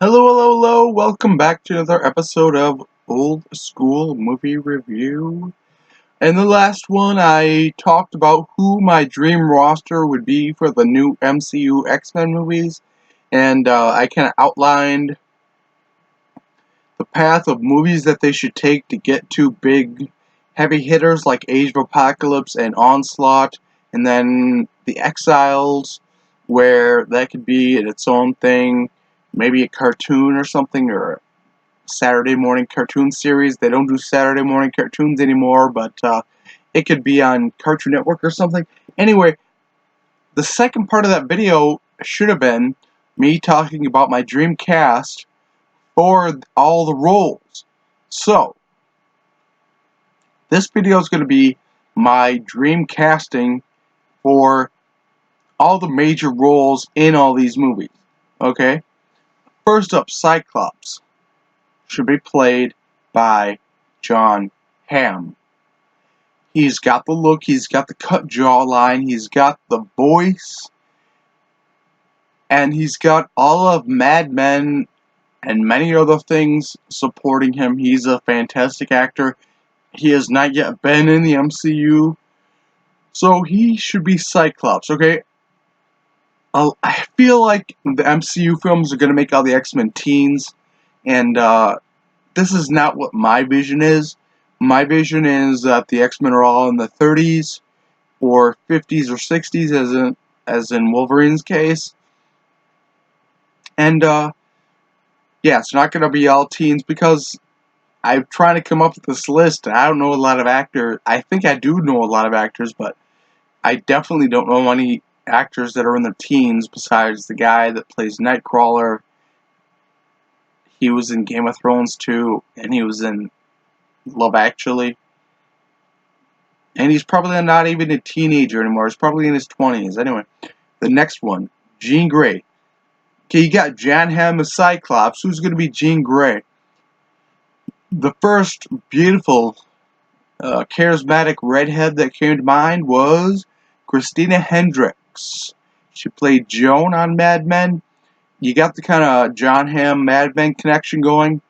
Hello, hello, hello! Welcome back to another episode of Old School Movie Review. In the last one, I talked about who my dream roster would be for the new MCU X-Men movies, and I kind of outlined the path of movies that they should take to get to big, heavy hitters like Age of Apocalypse and Onslaught, and then The Exiles, where that could be in its own thing, maybe a cartoon or something, or a Saturday morning cartoon series. They don't do Saturday morning cartoons anymore, but it could be on Cartoon Network or something. Anyway, the second part of that video should have been me talking about my dream cast for all the roles. So, this video is going to be my dream casting for all the major roles in all these movies. Okay? First up, Cyclops should be played by Jon Hamm. He's got the look, he's got the cut jawline, he's got the voice, and he's got all of Mad Men and many other things supporting him. He's a fantastic actor. He has not yet been in the MCU, so he should be Cyclops, okay? I feel like the MCU films are going to make all the X-Men teens, and this is not what my vision is. My vision is that the X-Men are all in the 30s, or 50s or 60s, as in Wolverine's case. And yeah, it's not going to be all teens because I'm trying to come up with this list. I don't know a lot of actors. I think I do know a lot of actors, but I definitely don't know any actors that are in their teens besides the guy that plays Nightcrawler. He was in Game of Thrones too, and he was in Love Actually. And he's probably not even a teenager anymore. He's probably in his 20s. Anyway, the next one, Jean Grey. Okay, you got Jon Hamm as Cyclops. Who's going to be Jean Grey? The first beautiful, charismatic redhead that came to mind was Christina Hendricks. She played Joan on Mad Men. You got the kind of Jon Hamm Mad Men connection going.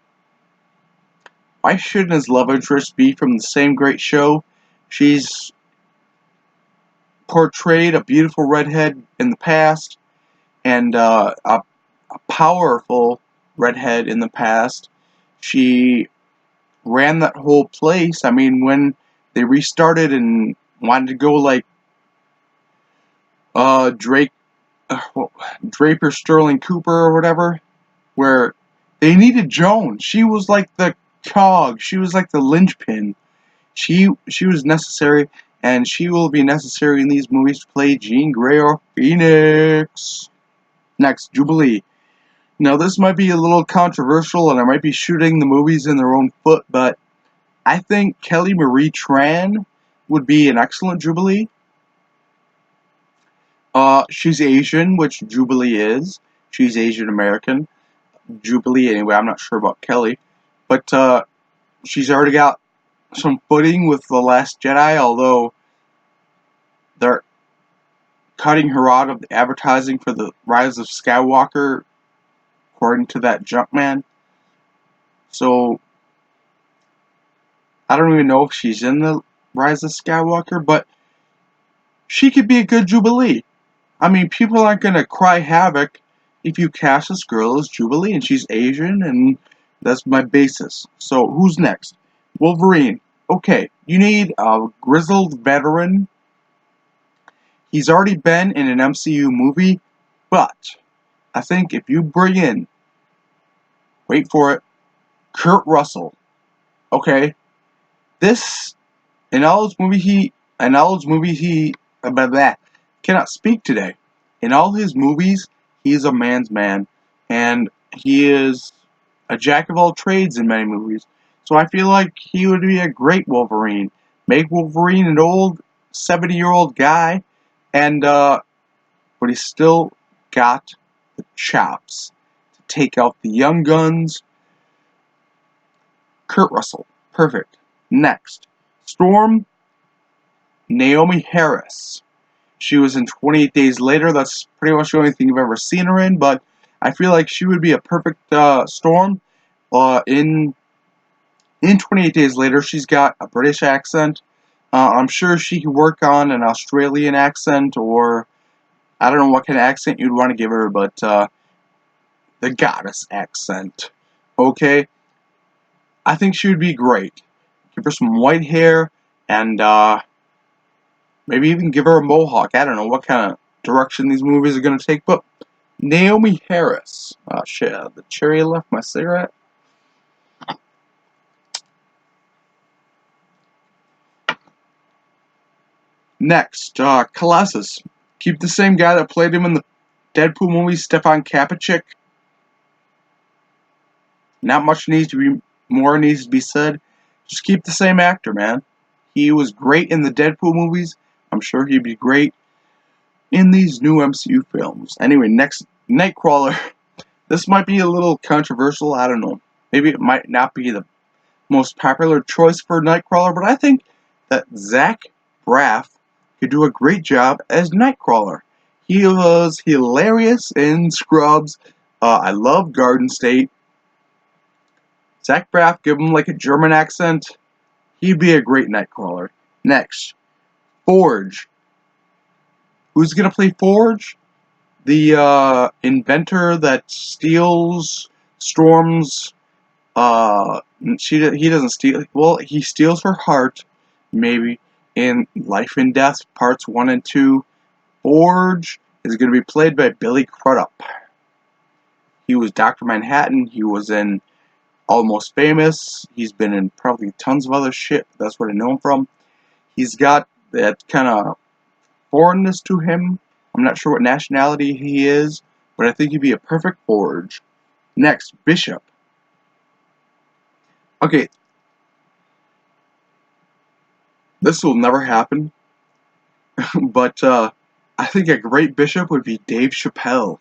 Why shouldn't his love interest be from the same great show? She's portrayed a beautiful redhead in the past, and a powerful redhead in the past. She ran that whole place. I mean, when they restarted and wanted to go like Drake, Draper Sterling Cooper or whatever, where they needed Joan. She was like the cog. She was like the linchpin. She was necessary, and she will be necessary in these movies to play Jean Grey or Phoenix. Next, Jubilee. Now, this might be a little controversial, and I might be shooting the movies in their own foot, but I think Kelly Marie Tran would be an excellent Jubilee. She's Asian, which Jubilee is. She's Asian American. Jubilee, anyway, I'm not sure about Kelly. But she's already got some footing with The Last Jedi, although they're cutting her out of the advertising for The Rise of Skywalker, according to that Junkman. So, I don't even know if she's in The Rise of Skywalker, but she could be a good Jubilee. I mean, people aren't going to cry havoc if you cast this girl as Jubilee, and she's Asian, and that's my basis. So, who's next? Wolverine. Okay, you need a grizzled veteran. He's already been in an MCU movie, but I think if you bring in, wait for it, Kurt Russell. Okay, this in all his movies he blah, blah, cannot speak today. In all his movies, he is a man's man, and he is a jack of all trades in many movies. So I feel like he would be a great Wolverine. Make Wolverine an old 70-year-old guy, and but he's still got the chops to take out the young guns. Kurt Russell, perfect. Next, Storm, Naomi Harris. She was in 28 Days Later. That's pretty much the only thing I've ever seen her in, but I feel like she would be a perfect Storm. In 28 Days Later, she's got a British accent. I'm sure she could work on an Australian accent, or I don't know what kind of accent you'd want to give her, but the goddess accent. Okay? I think she would be great. Give her some white hair, and maybe even give her a mohawk. I don't know what kind of direction these movies are going to take, but Naomi Harris. Oh shit, the cherry left my cigarette. Next, Colossus. Keep the same guy that played him in the Deadpool movie, Stefan Kapicic. Not much needs to be said. Just keep the same actor, man. He was great in the Deadpool movies. I'm sure he'd be great in these new MCU films. Anyway, next, Nightcrawler. This might be a little controversial. I don't know. Maybe it might not be the most popular choice for Nightcrawler, but I think that Zach Braff could do a great job as Nightcrawler. He was hilarious in Scrubs. I love Garden State. Zach Braff, give him like a German accent. He'd be a great Nightcrawler. Next, Forge. Who's gonna play Forge? The inventor that steals Storm's. He doesn't steal. Well, he steals her heart, maybe. In Life and Death Parts 1 and 2, Forge is going to be played by Billy Crudup. He was Dr. Manhattan. He was in Almost Famous. He's been in probably tons of other shit. That's where I know him from. He's got that kind of foreignness to him. I'm not sure what nationality he is, but I think he'd be a perfect Forge. Next, Bishop. Okay, this will never happen, but I think a great Bishop would be Dave Chappelle.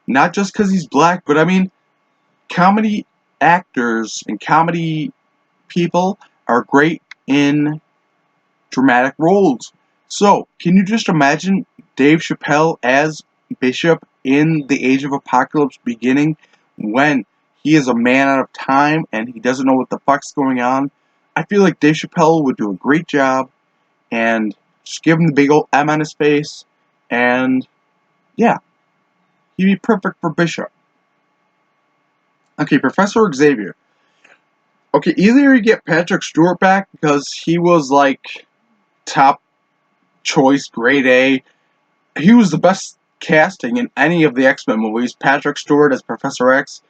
Not just because he's black, but I mean, comedy actors and comedy people are great in dramatic roles. So, can you just imagine Dave Chappelle as Bishop in the Age of Apocalypse beginning when he is a man out of time and he doesn't know what the fuck's going on? I feel like Dave Chappelle would do a great job, and just give him the big old M on his face, and yeah, he'd be perfect for Bishop. Okay, Professor Xavier. Okay, either you get Patrick Stewart back because he was like top choice, grade A. He was the best casting in any of the X-Men movies. Patrick Stewart as Professor X,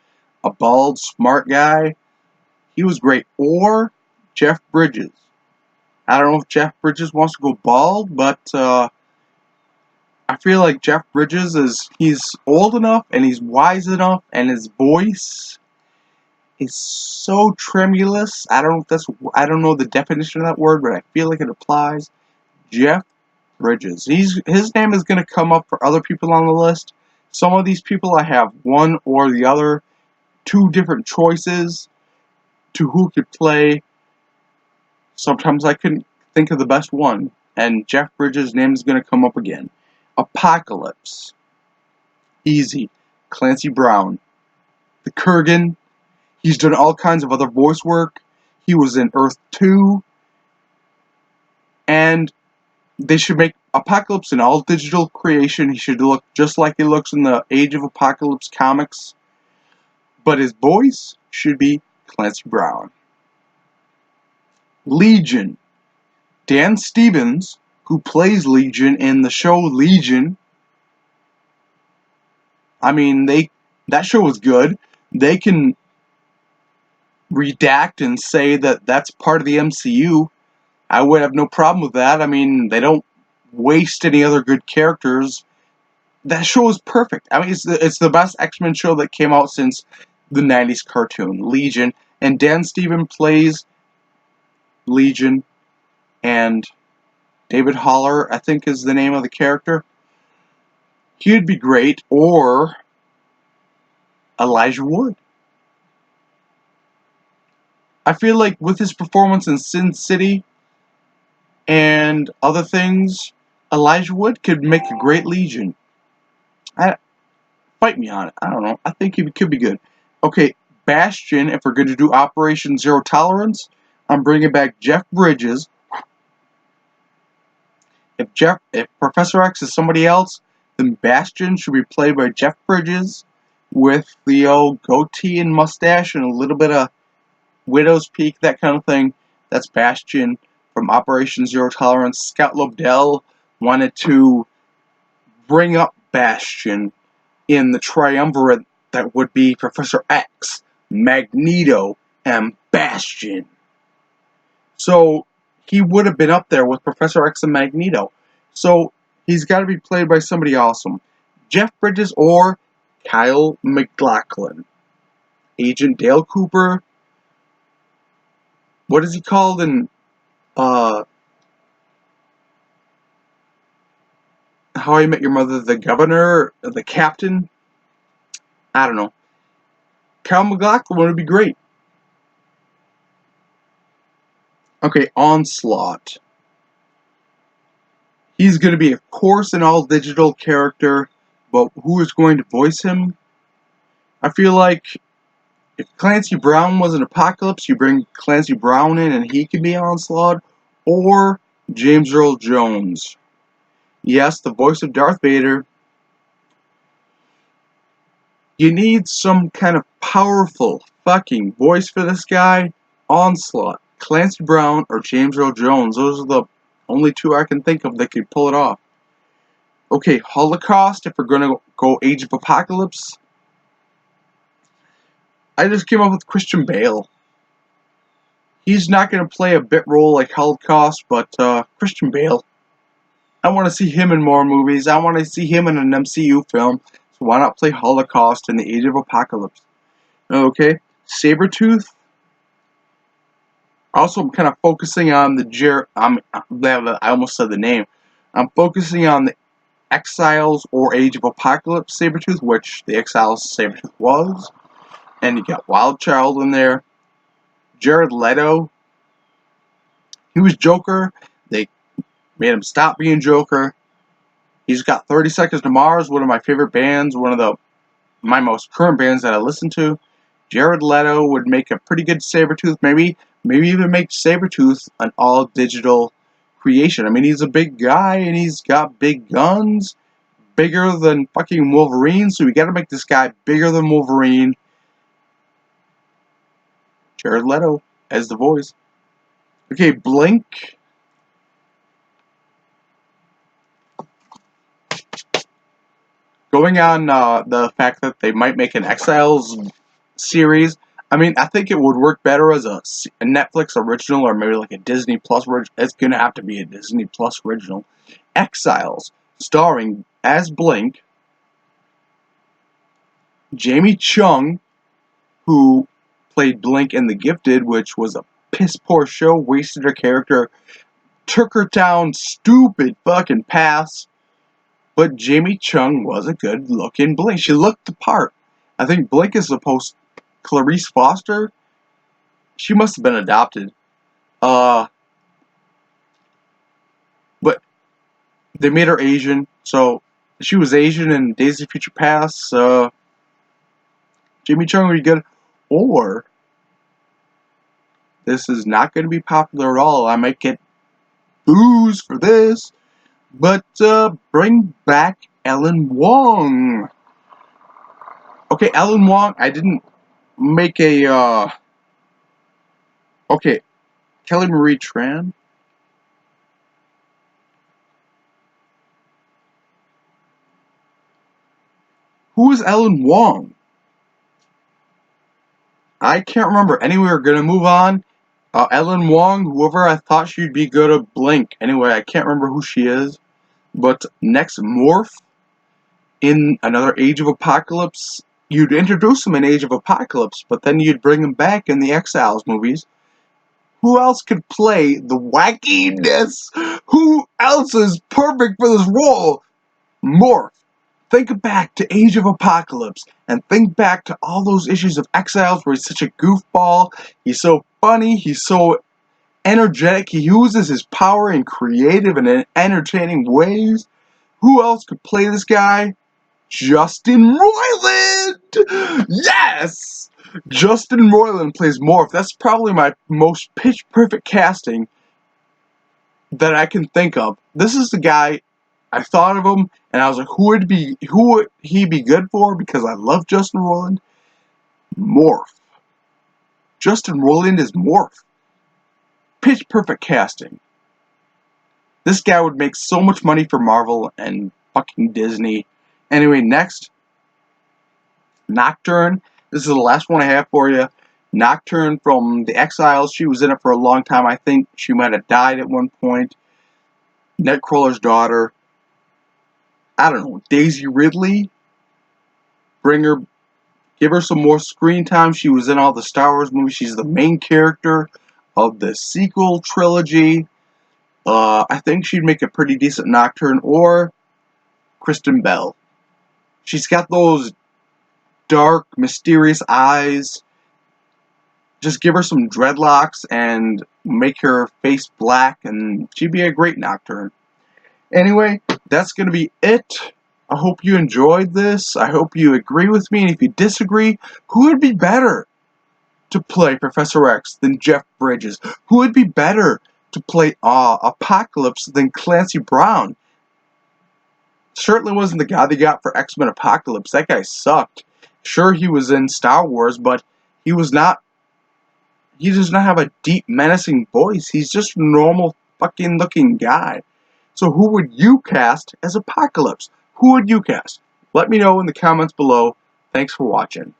a bald, smart guy. He was great. Or Jeff Bridges. I don't know if Jeff Bridges wants to go bald, but I feel like Jeff Bridges he's old enough and he's wise enough, and his voice is so tremulous. I don't know the definition of that word, but I feel like it applies. Jeff Bridges. His name is going to come up for other people on the list. Some of these people I have one or the other, two different choices to who could play. Sometimes I couldn't think of the best one, and Jeff Bridges' name is going to come up again. Apocalypse. Easy. Clancy Brown. The Kurgan. He's done all kinds of other voice work. He was in Earth 2. And they should make Apocalypse an all-digital creation. He should look just like he looks in the Age of Apocalypse comics. But his voice should be Clancy Brown. Legion. Dan Stevens, who plays Legion in the show Legion. I mean, that show was good. They can redact and say that that's part of the MCU. I would have no problem with that. I mean, they don't waste any other good characters. That show is perfect. I mean, it's the best X-Men show that came out since the 90s cartoon, Legion. And Dan Stevens plays Legion, and David Haller, I think, is the name of the character. He'd be great. Or Elijah Wood. I feel like with his performance in Sin City and other things, Elijah Wood could make a great Legion. Fight me on it. I don't know. I think he could be good. Okay, Bastion, if we're going to do Operation Zero Tolerance, I'm bringing back Jeff Bridges. If Professor X is somebody else, then Bastion should be played by Jeff Bridges with the old goatee and mustache and a little bit of widow's peak, that kind of thing. That's Bastion from Operation Zero Tolerance. Scott Lobdell wanted to bring up Bastion in the triumvirate that would be Professor X, Magneto, and Bastion. So he would have been up there with Professor X and Magneto. So he's got to be played by somebody awesome. Jeff Bridges or Kyle MacLachlan. Agent Dale Cooper. What is he called in How I Met Your Mother? The governor? The captain? I don't know. Kyle MacLachlan would be great. Okay, Onslaught. He's going to be, of course, an all-digital character, but who is going to voice him? I feel like if Clancy Brown was an Apocalypse, you bring Clancy Brown in and he can be Onslaught, or James Earl Jones. Yes, the voice of Darth Vader. You need some kind of powerful fucking voice for this guy. Onslaught, Clancy Brown, or James Earl Jones. Those are the only two I can think of that could pull it off. Okay, Holocaust, if we're going to go Age of Apocalypse. I just came up with Christian Bale. He's not going to play a bit role like Holocaust, but Christian Bale. I want to see him in more movies. I want to see him in an MCU film. So why not play Holocaust in the Age of Apocalypse? Okay, Sabretooth. Also, I'm kind of focusing on the I almost said the name. I'm focusing on the Exiles or Age of Apocalypse Sabretooth, which the Exiles Sabretooth was. And you got Wild Child in there. Jared Leto. He was Joker. They made him stop being Joker. He's got 30 Seconds to Mars, one of my favorite bands, one of my most current bands that I listen to. Jared Leto would make a pretty good Sabretooth. Maybe even make Sabretooth an all-digital creation. I mean, he's a big guy, and he's got big guns. Bigger than fucking Wolverine, so we gotta make this guy bigger than Wolverine. Jared Leto as the voice. Okay, Blink. Going on the fact that they might make an Exiles series, I mean, I think it would work better as a Netflix original or maybe like a Disney Plus original. It's going to have to be a Disney Plus original. Exiles, starring as Blink, Jamie Chung, who played Blink in The Gifted, which was a piss-poor show, wasted her character, took her down stupid fucking paths. But Jamie Chung was a good-looking Blink. She looked the part. I think Blink is supposed... Clarice Foster? She must have been adopted. But they made her Asian, so she was Asian in Days of Future Past, Jamie Chung would be good. Or, this is not going to be popular at all. I might get boos for this. But bring back Ellen Wong. Okay, Ellen Wong, I didn't make a, okay, Kelly Marie Tran. Who is Ellen Wong? I can't remember. Anyway, we're going to move on. Ellen Wong, whoever I thought she'd be good at Blink. Anyway, I can't remember who she is. But next, Morph. In another Age of Apocalypse, you'd introduce him in Age of Apocalypse, but then you'd bring him back in the Exiles movies. Who else could play the wackiness? Who else is perfect for this role? Morph. Think back to Age of Apocalypse, and think back to all those issues of Exiles where he's such a goofball, he's so funny, he's so energetic, he uses his power in creative and entertaining ways. Who else could play this guy? Justin Roiland! Yes! Justin Roiland plays Morph. That's probably my most pitch-perfect casting that I can think of. This is the guy, I thought of him, and I was like, who would he be good for? Because I love Justin Roiland. Morph. Justin Roiland is Morph. Pitch-perfect casting. This guy would make so much money for Marvel and fucking Disney. Anyway, next, Nocturne. This is the last one I have for you. Nocturne from The Exiles. She was in it for a long time. I think she might have died at one point. Nightcrawler's daughter. I don't know. Daisy Ridley. Give her some more screen time. She was in all the Star Wars movies. She's the main character of the sequel trilogy. I think she'd make a pretty decent Nocturne. Or Kristen Bell. She's got those dark, mysterious eyes. Just give her some dreadlocks and make her face black, and she'd be a great Nocturne. Anyway, that's going to be it. I hope you enjoyed this. I hope you agree with me, and if you disagree, who would be better to play Professor X than Jeff Bridges? Who would be better to play Apocalypse than Clancy Brown? Certainly wasn't the guy they got for X-Men Apocalypse. That guy sucked. Sure, he was in Star Wars, but he does not have a deep, menacing voice. He's just a normal fucking looking guy. So who would you cast as Apocalypse? Who would you cast? Let me know in the comments below. Thanks for watching.